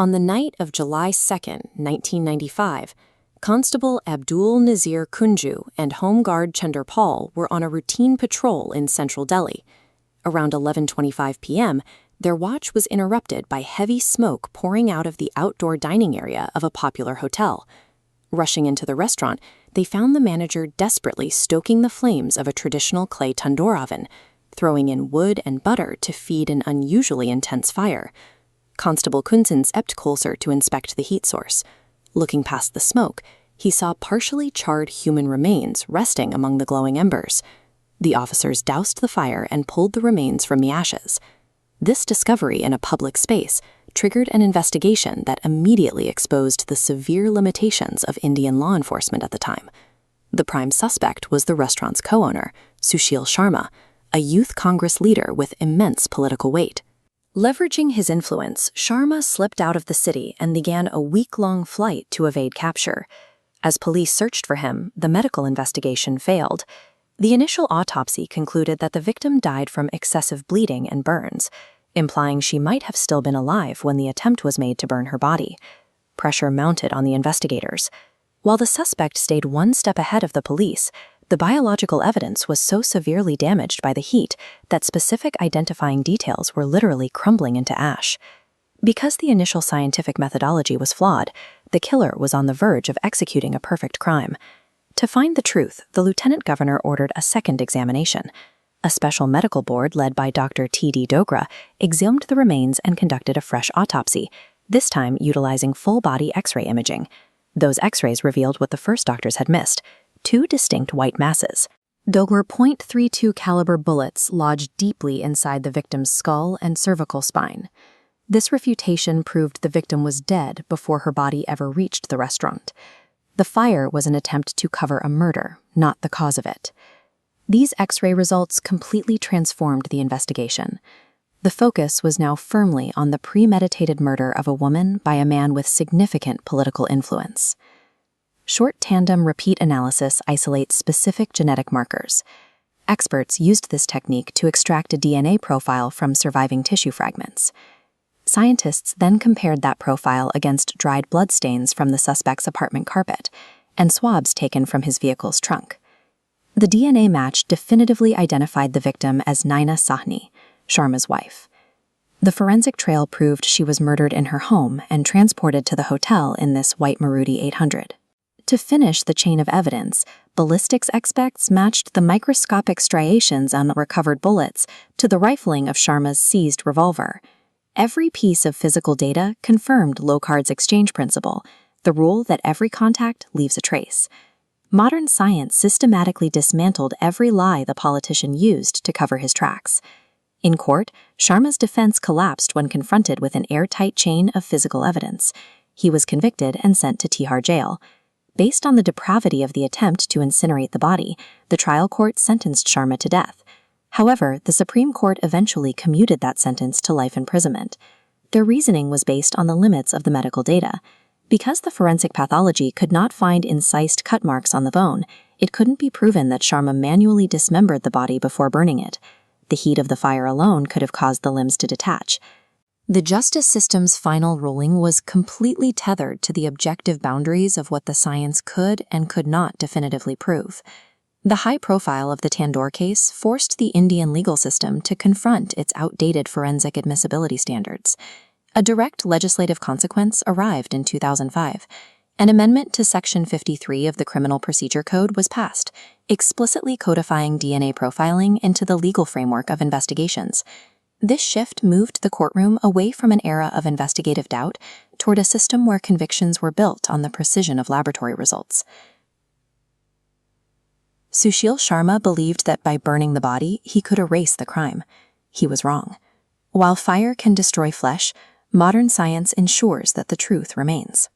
On the night of July 2, 1995, Constable Abdul Nazir Kunju and Home Guard Chandar Paul were on a routine patrol in central Delhi. Around 11:25 p.m., their watch was interrupted by heavy smoke pouring out of the outdoor dining area of a popular hotel. Rushing into the restaurant, they found the manager desperately stoking the flames of a traditional clay tandoor oven, throwing in wood and butter to feed an unusually intense fire. Constable Kunsen stepped closer to inspect the heat source. Looking past the smoke, he saw partially charred human remains resting among the glowing embers. The officers doused the fire and pulled the remains from the ashes. This discovery in a public space triggered an investigation that immediately exposed the severe limitations of Indian law enforcement at the time. The prime suspect was the restaurant's co-owner, Sushil Sharma, a youth Congress leader with immense political weight. Leveraging his influence, Sharma slipped out of the city and began a week-long flight to evade capture. As police searched for him, the medical investigation failed. The initial autopsy concluded that the victim died from excessive bleeding and burns, implying she might have still been alive when the attempt was made to burn her body. Pressure mounted on the investigators. While the suspect stayed one step ahead of the police, the biological evidence was so severely damaged by the heat that specific identifying details were literally crumbling into ash. Because the initial scientific methodology was flawed, the killer was on the verge of executing a perfect crime. To find the truth, the lieutenant governor ordered a second examination. A special medical board led by Dr. T.D. Dogra exhumed the remains and conducted a fresh autopsy, this time utilizing full-body X-ray imaging. Those X-rays revealed what the first doctors had missed: two distinct white masses. Dogra .32 caliber bullets lodged deeply inside the victim's skull and cervical spine. This refutation proved the victim was dead before her body ever reached the restaurant. The fire was an attempt to cover a murder, not the cause of it. These X-ray results completely transformed the investigation. The focus was now firmly on the premeditated murder of a woman by a man with significant political influence. Short tandem repeat analysis isolates specific genetic markers. Experts used this technique to extract a DNA profile from surviving tissue fragments. Scientists then compared that profile against dried bloodstains from the suspect's apartment carpet and swabs taken from his vehicle's trunk. The DNA match definitively identified the victim as Naina Sahni, Sharma's wife. The forensic trail proved she was murdered in her home and transported to the hotel in this white Maruti 800. To finish the chain of evidence, ballistics experts matched the microscopic striations on the recovered bullets to the rifling of Sharma's seized revolver. Every piece of physical data confirmed Locard's exchange principle, the rule that every contact leaves a trace. Modern science systematically dismantled every lie the politician used to cover his tracks. In court, Sharma's defense collapsed when confronted with an airtight chain of physical evidence. He was convicted and sent to Tihar jail. Based on the depravity of the attempt to incinerate the body, the trial court sentenced Sharma to death. However, the Supreme Court eventually commuted that sentence to life imprisonment. Their reasoning was based on the limits of the medical data. Because the forensic pathology could not find incised cut marks on the bone, it couldn't be proven that Sharma manually dismembered the body before burning it. The heat of the fire alone could have caused the limbs to detach. The justice system's final ruling was completely tethered to the objective boundaries of what the science could and could not definitively prove. The high profile of the Tandoor case forced the Indian legal system to confront its outdated forensic admissibility standards. A direct legislative consequence arrived in 2005. An amendment to Section 53 of the Criminal Procedure Code was passed, explicitly codifying DNA profiling into the legal framework of investigations. This shift moved the courtroom away from an era of investigative doubt toward a system where convictions were built on the precision of laboratory results. Sushil Sharma believed that by burning the body, he could erase the crime. He was wrong. While fire can destroy flesh, modern science ensures that the truth remains.